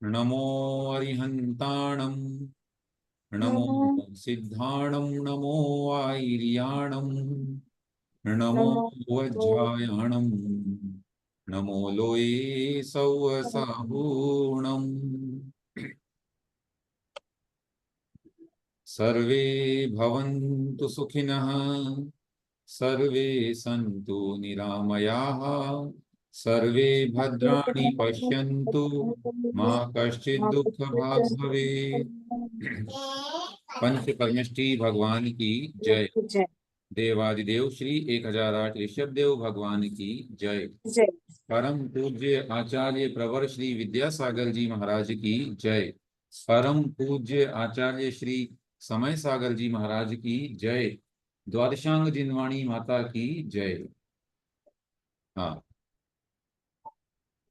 नमो अरिहन्ताणं नमो नमो सिद्धाणं नमो आयर्याणं नमो नमो वज्रायाणं नमो लोये सौवसाहूणम्। सर्वे भवन्तु सुखिनः, सर्वे सन्तु निरामयाः, सर्वे भद्राणि पश्यन्तु, मा कश्चित् दुःखभाग् भवेत्। पंच परमेष्टि भगवान की जय। जय देवादिदेव श्री 1008 ऋषभ देव भगवान की जय। जय। परम पूज्य आचार्य प्रवर श्री विद्यासागर जी महाराज की जय। परम पूज्य आचार्य श्री समय सागर जी महाराज की जय। द्वादशांग जिनवाणी माता की जय। हाँ,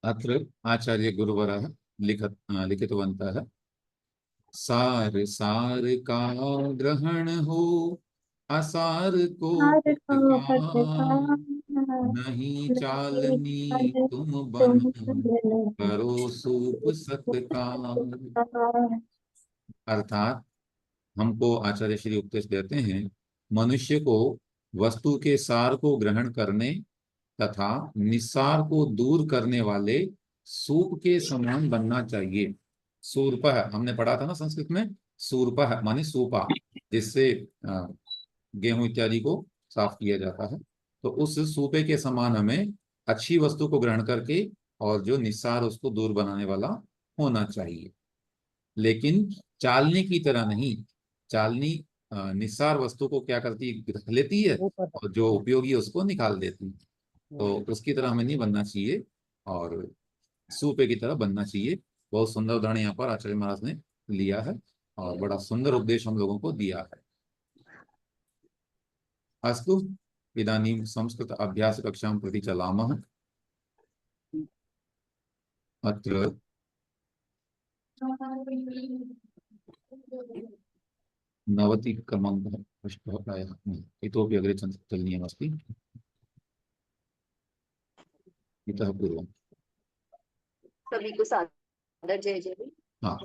अत्र आचार्य गुरुवरः लिखितवन्तः। सार सार का ग्रहण हो, असार को हार पथ को का, पथकार नहीं नहीं चालनी जाने तुम बन, तुम बदलो करो सूप सत्कार। अर्थात हमको आचार्य श्री उपदेश देते हैं, मनुष्य को वस्तु के सार को ग्रहण करने तथा निस्सार को दूर करने वाले सूप के समान बनना चाहिए। सूर्पः हमने पढ़ा था ना संस्कृत में, सूर्पः माने सूपा, जिससे गेहूं इत्यादि को साफ किया जाता है। तो उस सूपे के समान हमें अच्छी वस्तु को ग्रहण करके और जो निस्सार उसको दूर बनाने वाला होना चाहिए। लेकिन चालनी की तरह नहीं। चालनी निस्सार वस्तु को क्या करती है, रख लेती है और जो उपयोगी है उसको निकाल देती है। तो उसकी तरह हमें नहीं बनना चाहिए और सूपे की तरह बनना चाहिए। बहुत सुंदर उदाहरण यहाँ पर आचार्य महाराज ने लिया है और बड़ा सुंदर उपदेश हम लोगों को दिया है। अस्तु, इदानीं संस्कृत अभ्यास कक्षां प्रति चलामः। अत्र 90क्रमाङ्कः पृष्ठः प्रायः इतोपि अग्रे चलनीयमस्ति इतः पूर्वम्। सभी को सादर जय जय। हाँ,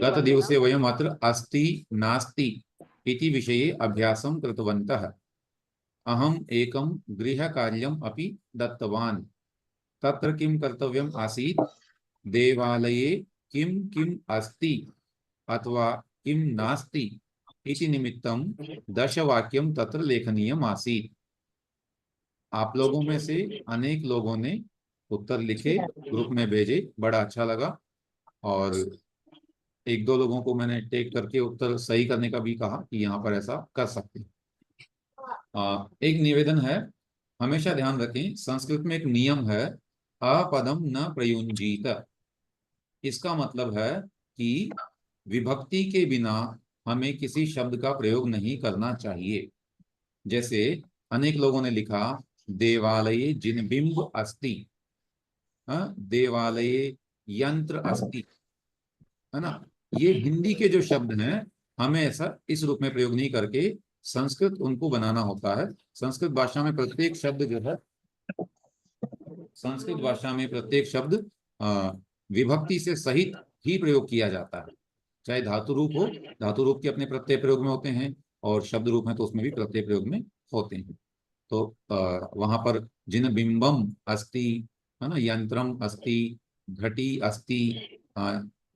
गतदिवसे वयम् अत्र अस्ति नास्ति इति विषये अभ्यासं कृतवन्तः। अहम् एकं गृहकार्यम् अपि दत्तवान्। तत्र किं कर्तव्यम् आसीत्, देवालये किं किम् अस्ति अथवा किं नास्ति इति निमित्तं 10 वाक्यं तत्र लेखनीयम् आसीत्। आप लोगों में से अनेक लोगों ने उत्तर लिखे, ग्रुप में भेजे, बड़ा अच्छा लगा। और एक दो लोगों को मैंने टेक करके उत्तर सही करने का भी कहा कि यहाँ पर ऐसा कर सकते हैं। एक निवेदन है, हमेशा ध्यान रखें, संस्कृत में एक नियम है, अपदम न प्रयुंजीत। इसका मतलब है कि विभक्ति के बिना हमें किसी शब्द का प्रयोग नहीं करना चाहिए। जैसे अनेक लोगों ने लिखा देवालये जिनबिंब अस्ति, देवालये यंत्र अस्ति, है ना। ये हिंदी के जो शब्द हैं, हमें ऐसा इस रूप में प्रयोग नहीं करके संस्कृत उनको बनाना होता है। संस्कृत भाषा में प्रत्येक शब्द जो है, संस्कृत भाषा में प्रत्येक शब्द विभक्ति से सहित ही प्रयोग किया जाता है। चाहे धातु रूप हो, धातु रूप के अपने प्रत्यय प्रयोग में होते हैं और शब्द रूप में तो उसमें भी प्रत्यय प्रयोग में होते हैं। तो वहां पर जिन बिंबम अस्ति, है ना, यंत्रम अस्ति, घटी अस्ति,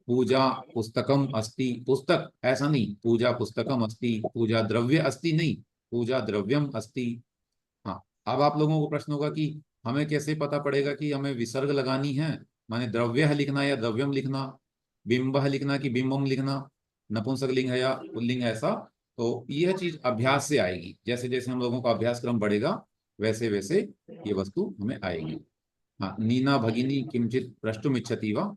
पूजा पुस्तकम अस्ति, पुस्तक ऐसा नहीं, पूजा पुस्तकम अस्ति, पूजा द्रव्य अस्ति नहीं, पूजा द्रव्यम अस्ति। हाँ, अब आप लोगों को प्रश्न होगा कि हमें कैसे पता पड़ेगा कि हमें विसर्ग लगानी है, माने द्रव्य लिखना या द्रव्यम लिखना, बिंब लिखना कि बिंबम लिखना, नपुंसक लिंग है या पुल्लिंग है, ऐसा। तो यह चीज अभ्यास से आएगी। जैसे जैसे हम लोगों का अभ्यास क्रम बढ़ेगा वैसे वैसे ये वस्तु हमें आएगी। हाँ, नीना भगिनी किंचित प्रष्टुम इच्छति वा।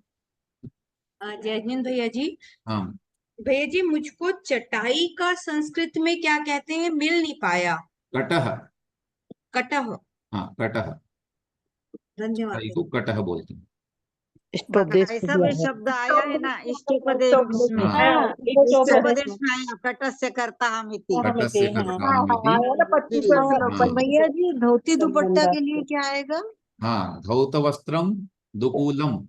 जयजिन भैया जी, हाँ, भैया जी मुझको चटाई का संस्कृत में क्या कहते हैं मिल नहीं पाया। कटह। कटह। हाँ, कटह, धन्यवाद। चटाई को कटह बोलते हैं। इष्टोपदेश ऐसा भी शब्द आया है ना, इष्टोपदेश में। हाँ, इष्टोपदेश में आया, कटस्य से करता हम इति। कटह से करता हम इति। हाँ। भैया जी धोती दुपट्टा के लिए क्या आएगा? हाँ, धौत वस्त्रम दुकूलम,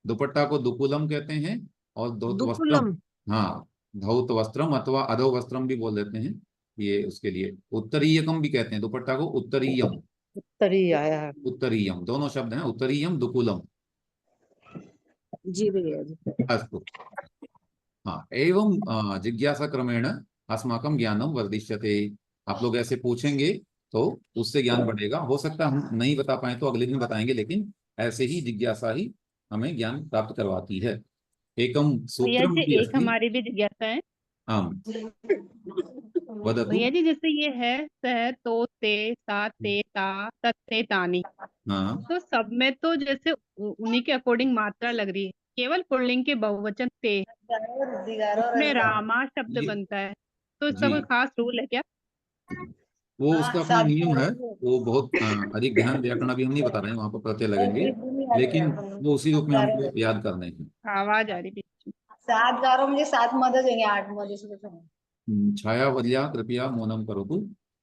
दुपट्टा को दुकुलम कहते हैं और धौत वस्त्रम, दुकुलम। हाँ, धौत वस्त्रम अथवा अधो वस्त्रम भी बोल देते हैं। ये उसके लिए उत्तरीयकम भी कहते हैं, दुपट्टा को उत्तरीयम, उत्तरी आया है। उत्तरीयम दोनों शब्द हैं, उत्तरीयम दुकुलम। जी भैया जी। अस्तु। हाँ, एवं जिज्ञासा क्रमेण अस्माकं ज्ञानम वर्धिष्यते। आप लोग ऐसे पूछेंगे तो उससे ज्ञान बढ़ेगा। हो सकता है हम नहीं बता पाए तो अगले दिन बताएंगे, लेकिन ऐसे ही जिज्ञासा ही हमें ज्ञान प्राप्त करवाती है। एकम भैया सूत्रम जी अपि एक अस्ति। हमारी भी जिज्ञासा है। आम वदतु। भैया जी जैसे ये है सह तो ते सा ते ता तत्ते तानी, हाँ तो सब में तो जैसे उन्हीं के अकॉर्डिंग मात्रा लग रही है, केवल पुल्लिंग के बहुवचन ते उसमें रामा शब्द ये बनता है, तो इसका जी, कोई खास रूल है क्या? वो उसका अपना नियम है। वो बहुत अधिक गहन व्याकरण अभी हम नहीं बता रहे हैं, वहां पर प्रत्यय लगेंगे, लेकिन वो उसी रूप में हमको याद करने हैं। आवाज आ रही बीच में। 7 11 म्हणजे 7 मध्ये जाएंगे, 8 मध्ये सुद्धा जाएंगे। छाया वल्या कृपया मौनम करोतु।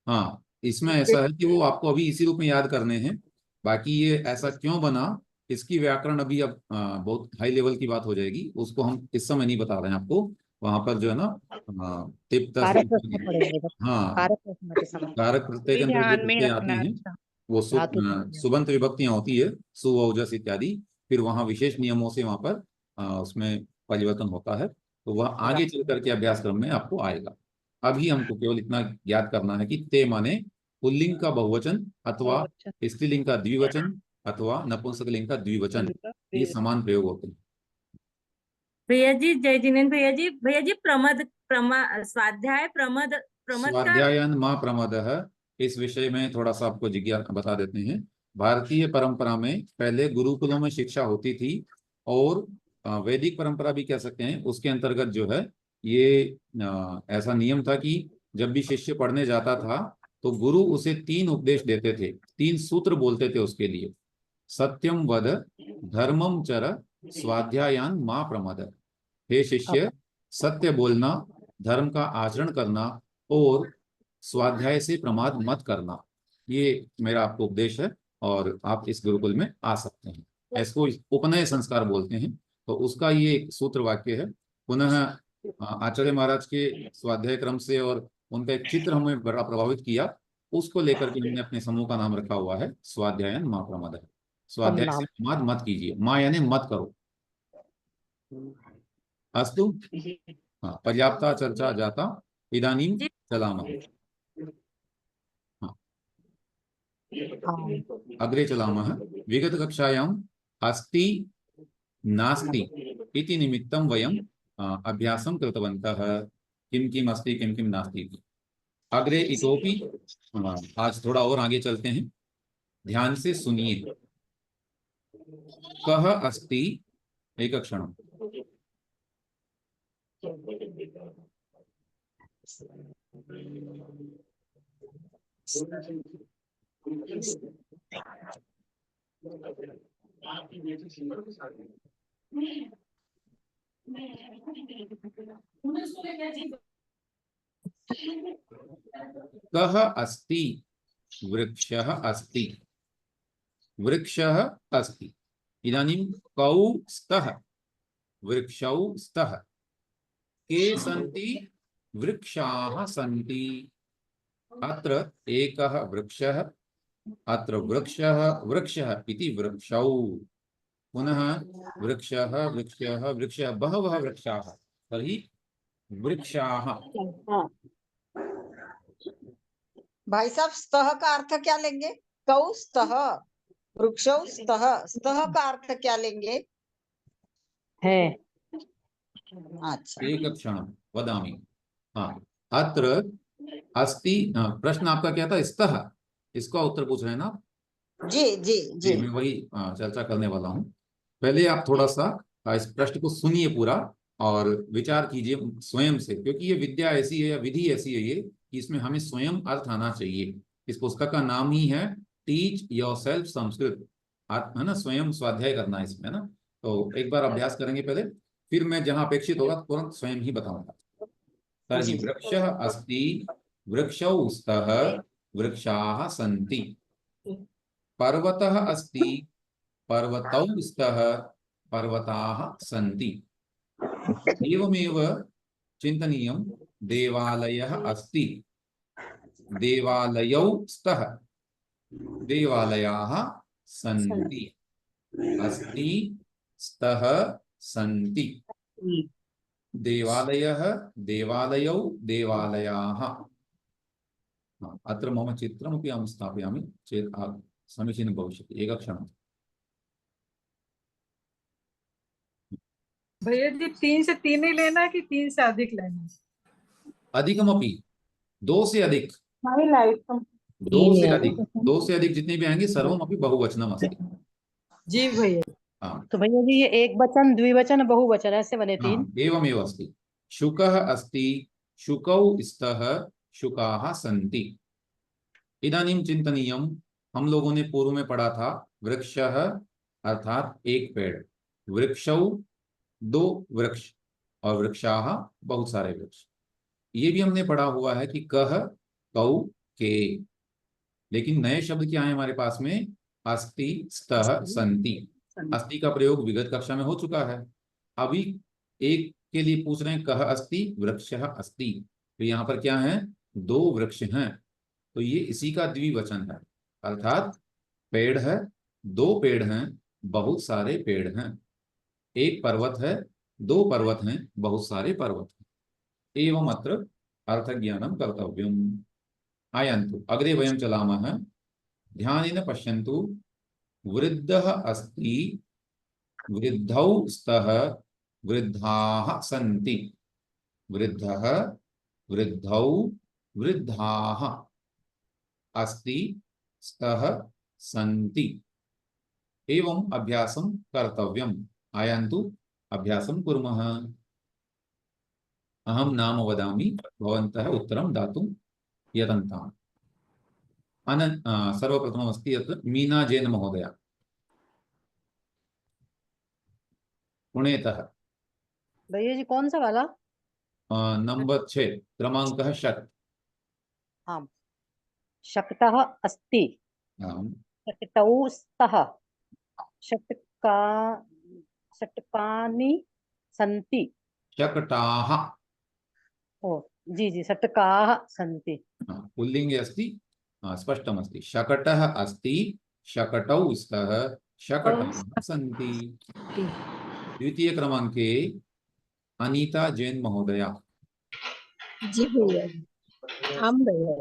हाँ, इसमें ऐसा है कि वो आपको अभी इसी रूप में याद करने हैं। बाकी ये ऐसा क्यों बना, इसकी व्याकरण अभी अब बहुत हाई लेवल की बात हो जाएगी, उसको हम इस समय नहीं बता रहे हैं आपको। वहां पर जो है ना तिप्त कारक रखना पड़ेगा इधर। हाँ, कारक रखना के समय कारक प्रत्यय के भी अंदर जो ध्यान में ही प्रत्यय आते रखना है। हैं अच्छा, वो धातु प्रत्यय। सुबंत विभक्तियां होती है, सु ओजस इत्यादि। फिर वहाँ विशेष नियमों से वहां पर उसमें परिवर्तन होता है, तो वह आगे चल करके अभ्यासक्रम में आपको आएगा। अभी हमको केवल इतना याद करना है कि ते माने पुल्लिंग का बहुवचन अथवा बहुवचन स्त्रीलिंग का द्विवचन अथवा नपुंसकलिंग का द्विवचन, का ये प्रयोग। समान प्रयोग होते हैं। भैया जी जय जिनेन्द्र भैया जी प्रमद स्वाध्याय प्रमद प्रमद का। स्वाध्यायन माँ प्रमदः, इस विषय में थोड़ा सा आपको जिज्ञासा बता देते हैं। भारतीय परंपरा में पहले गुरुकुलों में शिक्षा होती थी, और वैदिक परंपरा भी कह सकते हैं, उसके अंतर्गत जो है ये ऐसा नियम था कि जब भी शिष्य पढ़ने जाता था तो गुरु उसे 3 उपदेश देते थे, 3 सूत्र बोलते थे उसके लिए। सत्यम वद, धर्मम चर, स्वाध्यायान माँ प्रमद। हे शिष्य, सत्य बोलना, धर्म का आचरण करना और स्वाध्याय से प्रमाद मत करना, ये मेरा आपको उपदेश है, और आप इस गुरुकुल में आ सकते हैं। इसको उपनय संस्कार बोलते हैं। तो उसका ये एक सूत्र वाक्य है। पुनः आचार्य महाराज के स्वाध्याय क्रम से और उनका एक चित्र हमें बड़ा प्रभावित किया, उसको लेकर के हमने अपने समूह का नाम रखा हुआ है स्वाध्यायन माँ प्रमद। कम स्वाध्याय नाम। से प्रमाद मत कीजिए, माँ यानी मत करो। अस्तु। हाँ, पर्याप्ता चर्चा जाता, इदानीं जी। चलामः। हाँ, हाँ। अग्रे चलामः। विगतकक्षायाम् अस्ति नास्ति इति निमित्तं वयं अभ्यासं कृतवन्तः। किं किम् अस्ति किं किं नास्ति इति। अग्रे इतोपि आज थोड़ा और आगे चलते हैं, ध्यान से सुनिए। कः अस्ति, एक क्षणम्। कः अस्ति, वृक्षः अस्ति, वृक्षः अस्ति। इदानीं कौ स्तः, वृक्षौ स्तः, के सन्ति, वृक्षाः सन्ति। अत्र एकः वृक्षः, अत्र वृक्षः वृक्षः इति वृक्षौ। पुनः वृक्षः वृक्षः वृक्षः, बहवः वृक्षाः, तर्हि वृक्षाः। भाई साहब, स्तः का अर्थ क्या लेंगे? कौ स्तः, वृक्षौ स्तः, स्तः का अर्थ क्या लेंगे? है। अच्छा, एक क्षणं वदामि। हाँ, अत्र अस्ति, प्रश्न आपका क्या था? स्तः, इसका उत्तर पूछ रहे हैं ना आप? जी जी जी। जी, मैं वही चर्चा करने वाला हूँ। पहले आप थोड़ा सा इस प्रश्न को सुनिए पूरा, और विचार कीजिए स्वयं से, क्योंकि ये विद्या ऐसी है या विधि ऐसी है ये कि इसमें हमें स्वयं अर्थ आना चाहिए। इस पुस्तक का नाम ही है टीच योरसेल्फ संस्कृत, है ना, स्वयं स्वाध्याय करना है इसमें, है ना। तो एक बार अभ्यास करेंगे पहले, फिर मैं जहां अपेक्षित होगा तुरंत स्वयं ही बताऊंगा। तर्हि वृक्षः अस्ति, वृक्षौ स्तः, वृक्षाः सन्ति। पर्वतः अस्ति, पर्वतौ स्तः, पर्वताः सन्ति। एवमेव चिन्तनीयं देवालयः अस्ति, देवालयौ स्तः, देवालयाः सन्ति, अस्ति स्तः सन्ति, देवालयः देवालयौ देवालयाः। अत्र मम चित्रमपि अहं स्थापयामि चेत् समीचीनं भविष्यति। एकक्षणम्। भैया जी 3 से 3 ही लेना है कि 3 से अधिक लेना है? अधिकमपि, 2 से अधिक, 2 से अधिक जितने भी आएंगे सर्वमपि बहुवचनम् अस्ति। जी भैया। हाँ, तो भैया जी ये एक वचन द्विवचन बहुवचन ऐसे बने तीन। हाँ, एवमेव अस्ति। शुकः अस्ति, शुकौ स्तः, शुकाः सन्ति। इदानीं चिन्तनीयं, हम लोगों ने पूर्व में पढ़ा था वृक्षः अर्थात एक पेड़, वृक्षौ 2 वृक्ष और वृक्षाः बहुत सारे वृक्ष। ये भी हमने पढ़ा हुआ है कि कह, कौ, के। लेकिन नए शब्द क्या है हमारे पास में? अस्ति, स्तः, सन्ति। अस्ति का प्रयोग विगत कक्षा में हो चुका है। अभी एक के लिए पूछ रहे हैं कह अस्ति, वृक्षः अस्ति। तो यहाँ पर क्या है? 2 वृक्ष हैं, तो ये इसी का द्विवचन है, अर्थात पेड़ है, 2 पेड़ हैं, बहुत सारे पेड़ हैं। एक पर्वत है, 2 पर्वत हैं, बहुत सारे पर्वत हैं। एवं अत्र अर्थज्ञानं कर्तव्यम्। आयन्तु अग्रे वयं चलामः। ध्यानेन पश्यन्तु। वृद्धः अस्ति, वृद्धौ स्तः, वृद्धाः सन्ति। वृद्धः, वृद्धौ, वृद्धाः, अस्ति, स्तः, सन्ति। एवं अभ्यासं कर्तव्यम्। आयन्तु अभ्यासं कुर्मः। अहं नाम वदामि, भवन्तः उत्तरं दातुं यतन्ताम्। सर्वप्रथममस्ति यत् मीना जैन महोदया, पुणेतः। भैया जी कौन सा वाला? नंबर 6, क्रमांकः षट्। हाँ, शक्तः अस्ति, आम्, शक्तौ स्तः, षट्कानि सन्ति। शकटाः। ओ जी जी, षट्काः सन्ति। पुल्लिङ्गे अस्ति, स्पष्टमस्ति। शकटः अस्ति, शकटौ स्तः, शकटाः सन्ति। द्वितीय क्रमांके अनीता जैन महोदया। जी भैया, आम भैया।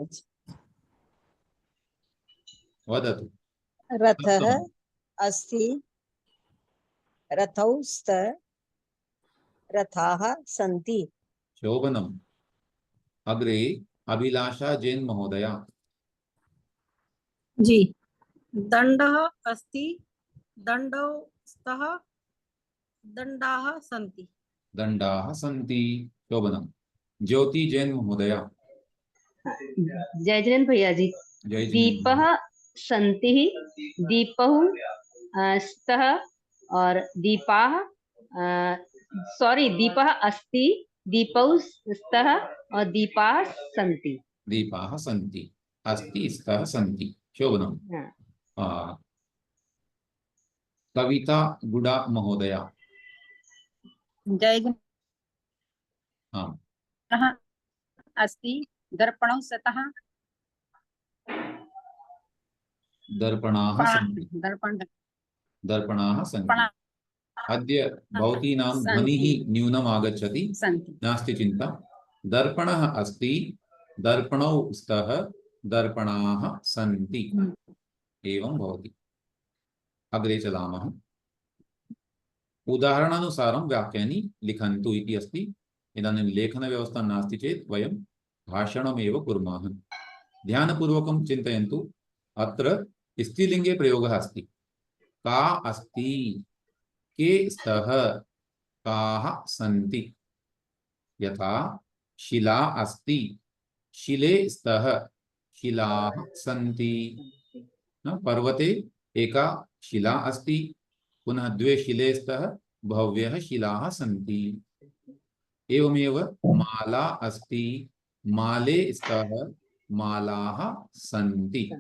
वदतु। रथः अस्ति, रथौ स्तः, रथाः सन्ति। शोभनम्। अग्रे अभिलाषा जैन महोदया। जी। दण्डः अस्ति, दण्डौ स्तः, दण्डाः सन्ति। दण्डाः सन्ति। शोभनम्। ज्योति जैन महोदया। जय जिनेन्द्र भैया जी। जय जिनेन्द्र। दीपः सन्ति, दीपौ स्तः और दीपाः दीपः अस्ति, दीपौ स्तः और दीपाः सन्ति। दीपाः सन्ति, अस्ति, स्तः, सन्ति। शोभनम्। कविता गुडा महोदया। जय जिनेन्द्र। हाँ, अस्ति, दर्पणौ स्तः, दर्पणाः सन्ति, दर्पणाः सन्ति। अद्य भवतीनां ध्वनिः न्यूनम् आगच्छति, नास्ति चिन्ता। दर्पणः अस्ति, दर्पणौ स्तः, दर्पणाः सन्ति। एवं भवति। अग्रे चलामः। उदाहरणानुसारं वाक्यानि लिखन्तु इति अस्ति। इदानीं लेखनव्यवस्था नास्ति चेत् वयं भाषणमेव कुर्मः। ध्यानपूर्वकं चिन्तयन्तु। अत्र स्त्रीलिङ्गे प्रयोगः अस्ति। का अस्ति, के स्तः, काः सन्ति। यथा शिला अस्ति, शिले स्तः, शिलाः सन्ति। पर्वते एका शिला अस्ति, पुनः 2 शिले स्तः, बह्व्यः शिलाः सन्ति। एवमेव माला अस्ति, माले स्तः, मालाः सन्ति।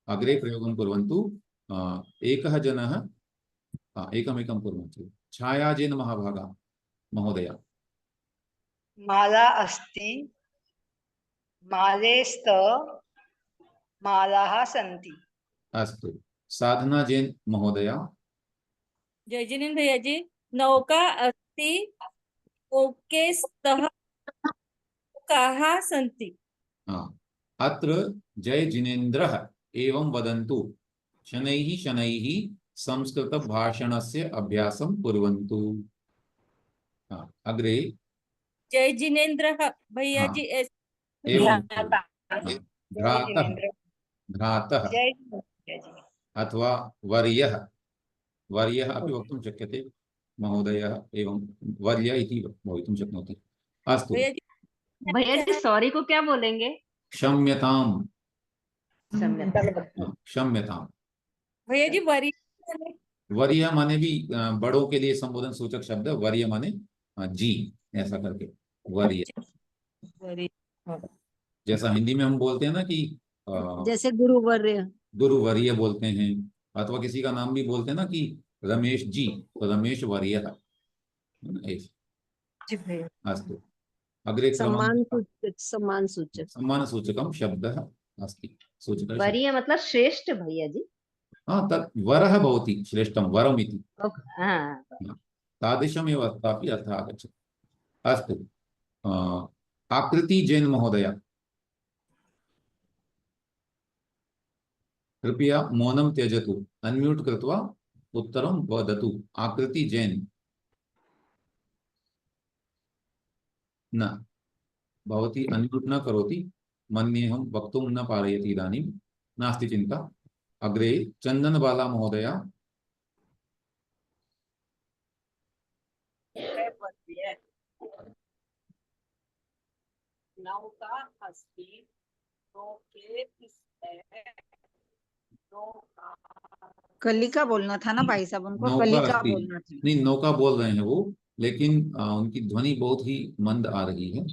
अग्रे प्रयोगं कुर्वन्तु। एकः जनः एकमेकं कुर्मः चेत् छाया जैन महाभागा महोदया। माला अस्ति, मालेस्त मालाः सन्ति। अस्तु। साधना जैन महोदया। जय जिनेन्द्र भैया जी, नौका अस्ति, नौके स्तः नौकाः सन्ति। अत्र जय जिनेन्द्रः एवं वदन्तु, शनैः शनैः संस्कृतभाषणस्य अभ्यासं कुर्वन्तु। अग्रे जय जिनेन्द्र भैया हाँ, जी एवं भ्रातः भ्रातः जय जी। अथवा वर्यः, वर्यः अपि वक्तुं शक्यते, महोदयः एवं वर्य इति भवितुं शक्नोति। अस्तु। भैया जी सॉरी को क्या बोलेंगे? क्षम्यताम्। क्षम्यता। क्षम्यताम्। भैया जी वरी वर्य माने भी बड़ों के लिए संबोधन सूचक शब्द, वर्य माने जी, ऐसा करके वर्य। जैसा हिंदी में हम बोलते हैं ना कि जैसे गुरुवर्य, गुरुवर्य बोलते हैं, अथवा किसी का नाम भी बोलते हैं ना कि रमेश जी, तो रमेश वर्य। अस्तु। अग्रे सम्मान सूचक सम्मान सूचकं शब्दः अस्ति, सूचकः शब्दः। वरीय मतलब श्रेष्ठ भैया जी। तत् वरः भवति, श्रेष्ठं वरम् इति। हाँ। तादृशमेव अत्रापि अर्थः आगच्छति। अस्तु। आकृति जैन महोदय, कृपया मौनं त्यजतु, अनम्यूट कृत्वा उत्तरं वदतु। आकृति जैन। न, भवती अनम्यूट न करोति, मन्येऽहं वक्तुं न पारयति इदानीं, नास्ति चिन्ता। अग्रे चन्दनबाला महोदया। नौका अस्ति, नौके कलिका बोलना था ना भाई साहब, उनको नौका कलिका अस्ति, बोलना था। नहीं नौका बोल रहे हैं वो, लेकिन उनकी ध्वनि बहुत ही मंद आ रही है।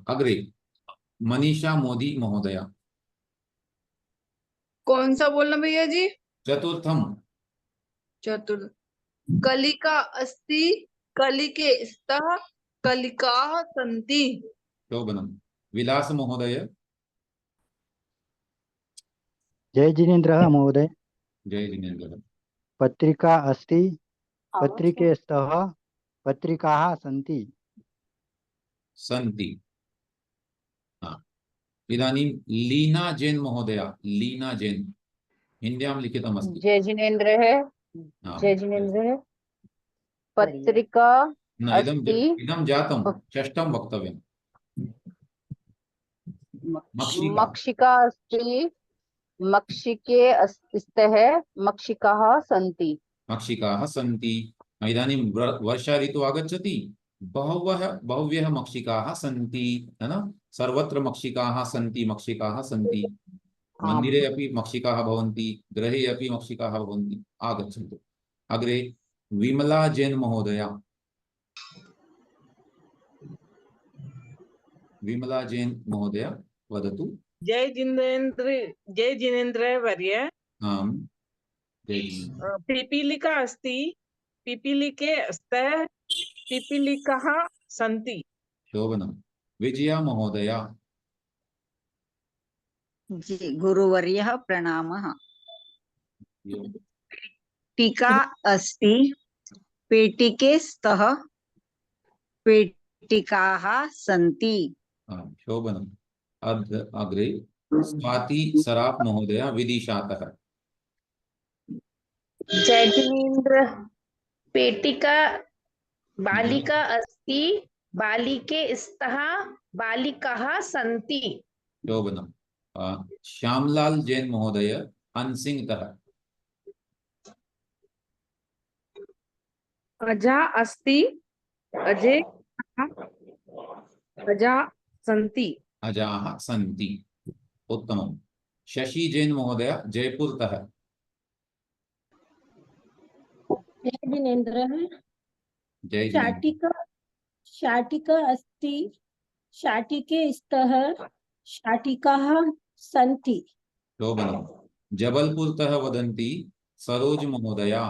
अग्रे मनीषा मोदी महोदया। कौन सा बोलना भैया जी? चतुर्थम। चतुर्थ। कलिका अस्ति, कलिके स्तः कलिकाः सन्ति। शोभनम। विलास महोदय। जय जिनेन्द्रः महोदय। जय जिनेन्द्र। पत्रिका अस्ति, पत्रिके स्तः पत्रिकाः सन्ति। सन्ति। इदानीं लीना जैन महोदया। लीना जैन हिन्द्यां लिखितमस्ति। जय जिनेन्द्र है, जय जिनेन्द्र है। पत्रिका न, इदं जातं, षष्ठं वक्तव्यं। मक्षिका। मक्षिका अस्ति, मक्षिके स्तः मक्षिकाः सन्ति। मक्षिकाः सन्ति। इदानीं वर्षा ऋतु आगच्छति, बह्व्यः मक्षिकाः सन्ति, है ना? सर्वत्र मक्षिकाः सन्ति, मक्षिकाः सन्ति। मन्दिरे अपि मक्षिकाः भवन्ति, गृहे अपि मक्षिकाः भवन्ति। आगच्छन्तु। अग्रे विमला जैन महोदया। विमला जैन महोदया वदतु। जय जिनेन्द्र वर्य। आम्। जय जिनेन्द्र। पिपीलिका अस्ति, पिपीलिके स्तः पिपीलिकाः सन्ति। शोभनम्। विजया महोदया। जी गुरुवर्यः प्रणामः। टीका अस्ति, पेटिके स्तः पेटिकाः सन्ति। शोभनम्। अग्रे स्वाति सराफ महोदया विदिशातः। जय जिनेन्द्र। पेटिका बालिका अस्ति, बालिके स्तः बालिकाः सन्ति। शोभनम्। श्यामलाल जैन महोदय अनसिंहतः। अजा अस्ति, अजे अजा सन्ति। अजाः सन्ति। उत्तमम्। शशि जैन महोदय जयपुरतः। जय जिनेन्द्र है। जय जिनेन्द्र। शाटिका अस्ति, शाटिके स्तः शाटिकाः सन्ति। शोभनम्। जबलपुरतः वदन्ति सरोज महोदया।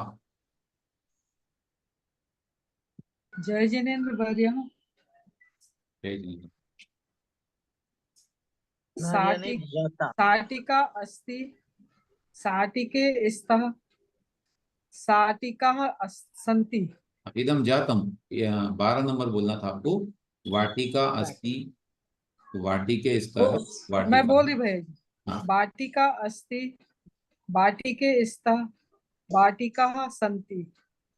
जय जिनेन्द्र वर्य शाटिका अस्ति शाटिके स्तः शाटिकाः सन्ति। इदम जातम 12 नंबर बोलना था आपको। वाटिका अस्ति, वाटिके स्तः, मैं बोल रही भैया जी। हाँ। वाटिका अस्ति वाटिके स्तः वाटिकाः सन्ति।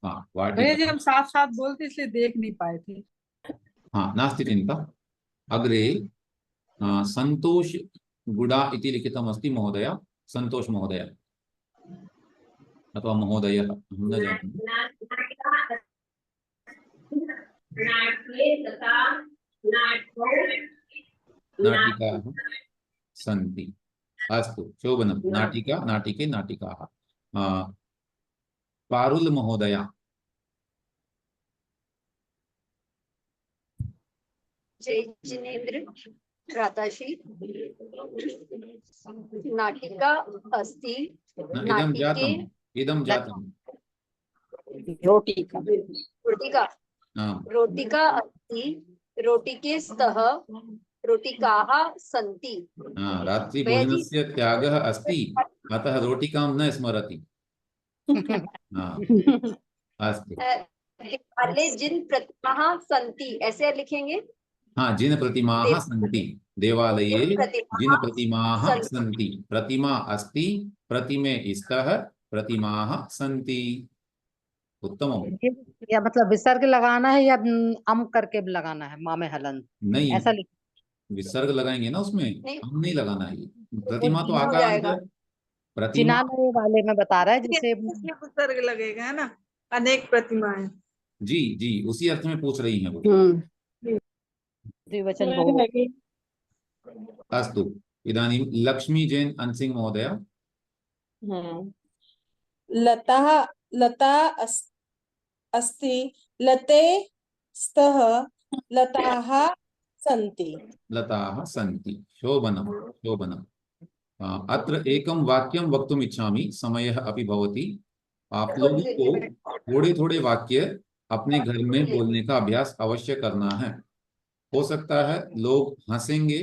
हाँ भैया जी वाटिका। हम साथ साथ बोलते इसलिए देख नहीं पाए थे। हाँ नास्ति चिंता। अग्रे संतोष गुडा इति लिखितमस्ति महोदय। संतोष महोदय अथवा महोदय हम न जानीमः। नाटिकाः सन्ति। अस्तु शोभनं। नाटिका, नाटिके, नाटिकाः। पारुल महोदय। जय जिनेन्द्र भ्राताश्री। नाटिका अस्ति इदं नाटिके जातम्, इदं जातम्। रोटिका हाँ। रोटिका अस्ति रोटिके स्तः रोटिकाः सन्ति। हाँ, रात्रि भैया जी। भोजनस्य त्यागः अस्ति, अतः रोटिकां न स्मरति। हाँ अस्तु। देवालये जिन प्रतिमाः सन्ति ऐसे लिखेंगे। हाँ जिन प्रतिमाः सन्ति, देवालये जिन प्रतिमाः सन्ति। सन्ति। प्रतिमा अस्ति, प्रतिमे स्तः, प्रतिमाः सन्ति। उत्तमम्। या मतलब विसर्ग लगाना है या अम करके भी लगाना है, मामे हलन नहीं, ऐसा लिख। विसर्ग लगाएंगे ना उसमें, नहीं। हम नहीं लगाना है। प्रतिमा तो हो आकार जाएगा। प्रतिमा जिनालय वाले में बता रहा है जैसे इसलिए उपसर्ग लगेगा है ना, अनेक प्रतिमाएं। जी जी उसी अर्थ में पूछ रही हैं वो। द्विवचन बहु। अस्तु इदानीं लक्ष्मी जैन अनसिंह महोदय। लता अस्ति लते स्तः लताः सन्ति। लताः सन्ति। शोभनं शोभनम्। अत्र एकं वाक्यं वक्तुम् इच्छामि, समयः अपि भवति। आप लोगों को थोड़े थोड़े वाक्य अपने घर में बोलने का अभ्यास अवश्य करना है। हो सकता है लोग हंसेंगे,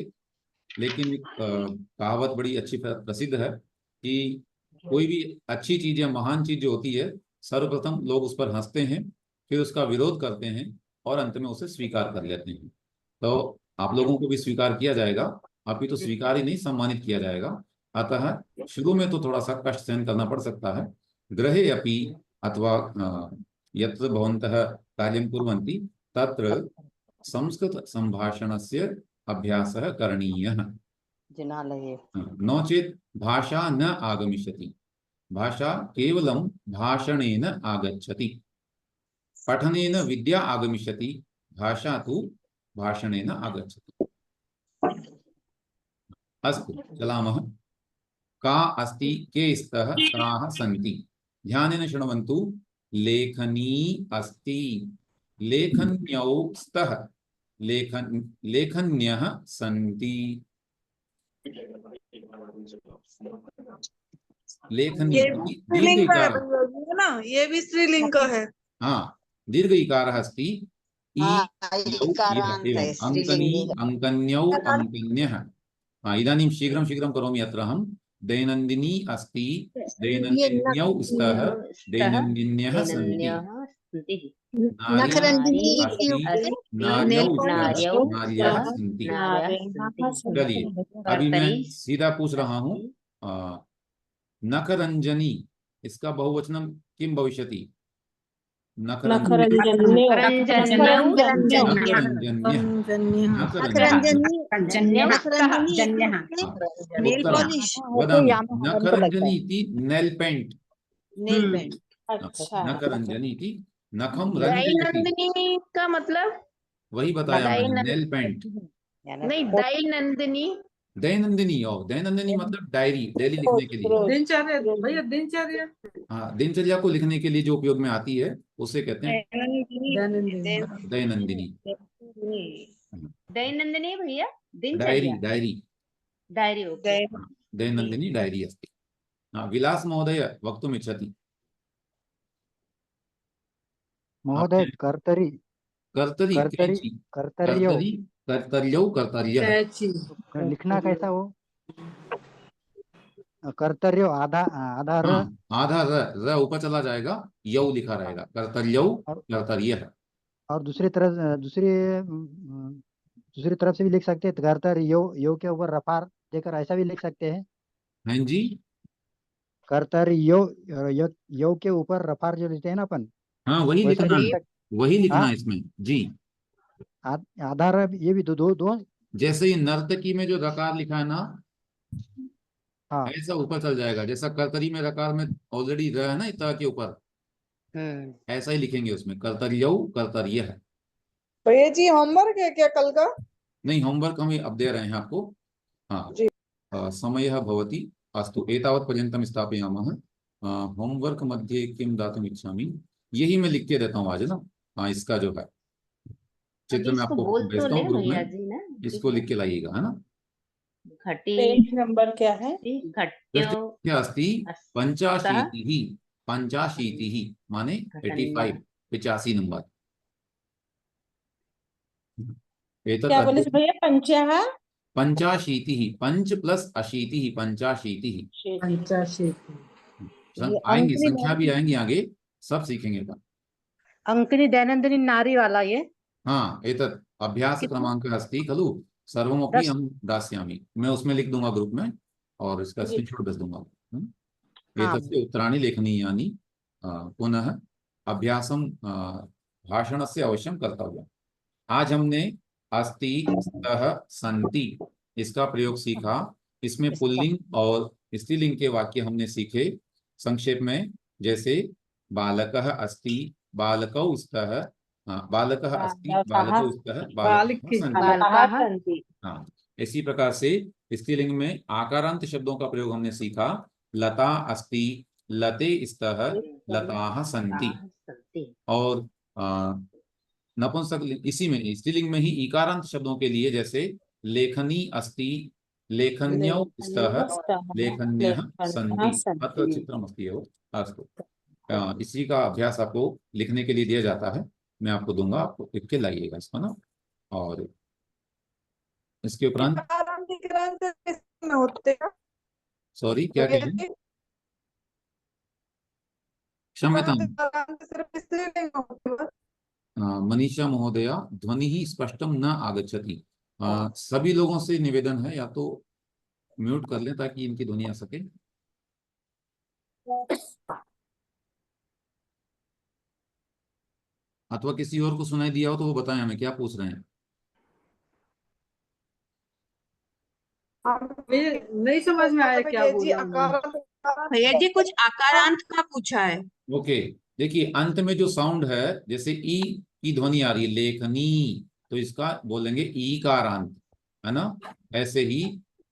लेकिन कहावत बड़ी अच्छी प्रसिद्ध है कि कोई भी अच्छी चीज या महान चीज जो होती है, सर्वप्रथम लोग उस पर हंसते हैं, फिर उसका विरोध करते हैं और अंत में उसे स्वीकार कर लेते हैं। तो आप लोगों को भी स्वीकार किया जाएगा, अभी तो स्वीकार ही नहीं सम्मानित किया जाएगा। अतः शुरू में तो थोड़ा सा कष्ट सहन करना पड़ सकता है। गृहे अपि अथवा यत्र भवन्तः कार्यं कुर्वन्ति तत्र संस्कृत संभाषणस्य अभ्यासः करणीयः। जिनालये नो चेत् भाषा न आगमिष्यति। भाषा केवलं भाषणेन आगच्छति। पठनेन विद्या आगमिष्यति, भाषा तु भाषणेन आगच्छति। अस्तु चलामः। का अस्ति, के स्तः, काः सन्ति। ध्यानेन शृण्वन्तु। लेखनी अस्ति, लेखन्यौ स्तः, लेखन्यः सन्ति। लेखनी ये दीर्घ स्त्रीलिंग है इकार। भैया जी, है ना, ये भी स्त्रीलिंग है। हाँ दीर्घ इकारः अस्ति। इकारान्त है, अंकनी स्त्रीलिंगी। अंकन्यौ अंकन्यः। इदानीं शीघ्रं शीघ्रं करोमि। अत्र अहं दैनन्दिनी अस्ति, दैनन्दिन्यौ स्तः, दैनन्दिन्यः सन्ति। नारी अस्ति, नार्यौ स्तः, नार्यः सन्ति। चलिए अभी मैं सीधा पूछ रहा हूँ। नखरंजनी, इसका बहुवचनं किं भविष्यति? नखरंजनी इति नेल पेंट। नखरंजनी इति नखम रंजयति का मतलब वही बताया मैंने, नेल पेंट। नहीं, दैनंदिनी। दैनंदिनी और दैनंदिनी मतलब डायरी, डेली लिखने के लिए। दिनचर्या भैया, दिनचर्या। हाँ दिनचर्या को लिखने के लिए जो उपयोग में आती है उसे कहते हैं दैनंदिनी। दैनंदिनी भैया, डायरी डायरी डायरी। दैनंदिनी डायरी अस्ति। विलास महोदय वक्तुम् इच्छति। महोदय आपने कर्तरी कर्तरी कर्तरी कैंची, कर्तर्यो कर्तरी कर्तर्यौ कर्तर्यः। कैची लिखना कैसा वो कर्तर्यो आधा आधा र हाँ, आधा र ऊपर चला जाएगा, यौ लिखा रहेगा, कर्तर्यौ और कर्तर्यः। और दूसरी तरफ से भी लिख सकते हैं कर्तर यो के ऊपर रफार देकर ऐसा भी लिख सकते हैं। हैं जी, कर्तर यो के ऊपर रफार जो लिखते हैं ना अपन, हाँ वही वैसा लिखना भी है, लिख वही लिखना हाँ है इसमें जी। आधा र ये भी दो जैसे ही नर्तकी में जो रकार लिखा है ना, हाँ ऐसा ऊपर चल जाएगा, जैसा कर्तरी में रकार में ऑलरेडी र है ना इतना के ऊपर, ऐसा ही लिखेंगे उसमें, कर्तर्यौ कर्तर्यः। भैया जी होमवर्क है क्या कल का? नहीं, होमवर्क हम अब दे रहे हैं आपको। हाँ, जी। समयः भवति, अस्तु एतावत् पर्यन्तं स्थापयामः। होमवर्क मध्ये किं दातुम् इच्छामि, यही मैं लिख के देता हूँ आज ना। हाँ, इसका जो है चित्र अभी मैं इसको आपको बोल तो भेजता ले हूँ ग्रुप भैया में, जी ना, इसको लिख के लाइएगा, है ना। घटी पेज नंबर क्या है? घट्यो क्या अस्ति पंचाशीतिः, पंचाशीतिः माने घटन्या 85, 85 नंबर। एतत् क्या बोले अद्य भैया? पंचाहा पंचाशीतिः, पंच प्लस अशीतिः, पंचाशीतिः। पंचाशी आएंगी, संख्या भी आएंगी आगे, सब सीखेंगे था। अंकनी दैनंदिनी नारी वाला ये हाँ, एतत् अभ्यास क्रमांकः अस्ति खलु, सर्वमपि दस अहं दास्यामि, मैं उसमें लिख दूंगा ग्रुप में और इसका जी। स्क्रीनशॉट भेज दूंगा। हाँ एतस्य उत्तराणि लेखनीयानि, पुनः अभ्यासं भाषणस्य अवश्यं कर्तव्यम्। आज हमने अस्ति स्तः सन्ति इसका प्रयोग सीखा। इसमें पुल्लिंग और स्त्रीलिंग के वाक्य हमने सीखे संक्षेप में, जैसे बालकः अस्ति, बालकौ स्तः, बालकः अस्ति, बालकौ स्तः, बालकाः सन्ति। बालकाः हाँ, इसी प्रकार से स्त्रीलिंग में आकारांत शब्दों का प्रयोग हमने सीखा। लता अस्ति, लते स्तः, लताः सन्ति। और नपुंसक इसी में स्त्रीलिंग में ही इकारांत शब्दों के लिए, जैसे लेखनी अस्ति, लेखन्यौ स्तः, लेखन्यः सन्ति। अत्र चित्रमस्ति एव। अस्तु, इसी का अभ्यास आपको लिखने के लिए दिया जाता है, मैं आपको दूंगा, आपको लिख के लाइएगा इसको ना। और इसके उपरांत होते हैं सॉरी क्या कह रहे हैं, क्षम्यताम्, सिर्फ स्त्रीलिंग होते हैं। मनीषा महोदया ध्वनि स्पष्टम न आगच्छति। सभी लोगों से निवेदन है, या तो म्यूट कर लें ताकि इनकी ध्वनि आ सके। अथवा किसी और को सुनाई दिया हो तो वो बताएं हमें क्या पूछ रहे हैं। नहीं समझ में आया क्या बोला उन्होंने। भैया जी कुछ आकारांत का पूछा है। ओके, देखिए अंत में जो साउंड है, जैसे ई की ध्वनि आ रही है लेखनी, तो इसका बोलेंगे ईकारांत, है ना। ऐसे ही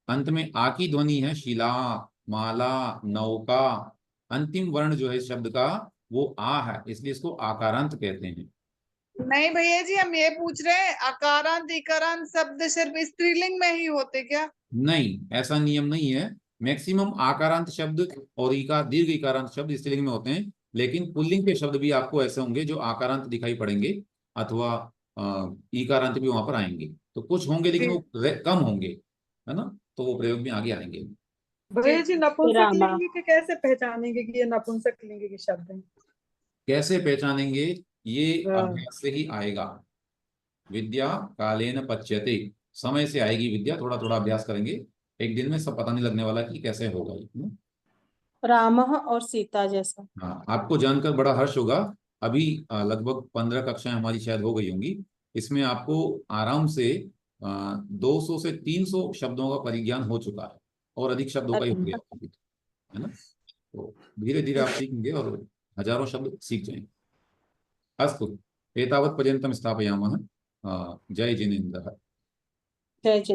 अंत में आ की ध्वनि है, शिला, माला, नौका, अंतिम वर्ण जो है इस शब्द का वो आ है, इसलिए इसको आकारांत कहते हैं। नहीं भैया जी, हम ये पूछ रहे हैं अकारांत इकारांत शब्द सिर्फ स्त्रीलिंग में ही होते क्या? नहीं, ऐसा नियम नहीं है। मैक्सिमम आकारांत शब्द और दीर्घ इकारांत शब्द स्त्रीलिंग में होते हैं, लेकिन पुल्लिंग के शब्द भी आपको ऐसे होंगे जो आकारांत दिखाई पड़ेंगे, अथवा इकारांत भी वहां पर आएंगे। तो कुछ होंगे लेकिन वो कम होंगे, है ना, तो वो प्रयोग में आगे आएंगे। भैया जी नपुंसक लिंग के कैसे पहचानेंगे कि ये नपुंसक लिंग के शब्द हैं? कैसे पहचानेंगे, ये अभ्यास से ही आएगा। विद्या कालेन पच्यते, समय से आएगी विद्या, थोड़ा थोड़ा अभ्यास करेंगे, एक दिन में सब पता नहीं लगने वाला कि कैसे होगा ये। रामः और सीता जैसा। हाँ, आपको जानकर बड़ा हर्ष होगा। अभी लगभग 15 कक्षाएं हमारी शायद हो गई होंगी, इसमें आपको आराम से 200 से 300 शब्दों का परिज्ञान हो चुका है, और अधिक शब्दों का ही हो गया है ना। तो धीरे धीरे आप सीखेंगे और हजारों शब्द सीख जाएंगे। अस्तु, एतावत् पर्यन्तं स्थापयामः। जय जिनेन्द्रः। जय जिनेन्द्र।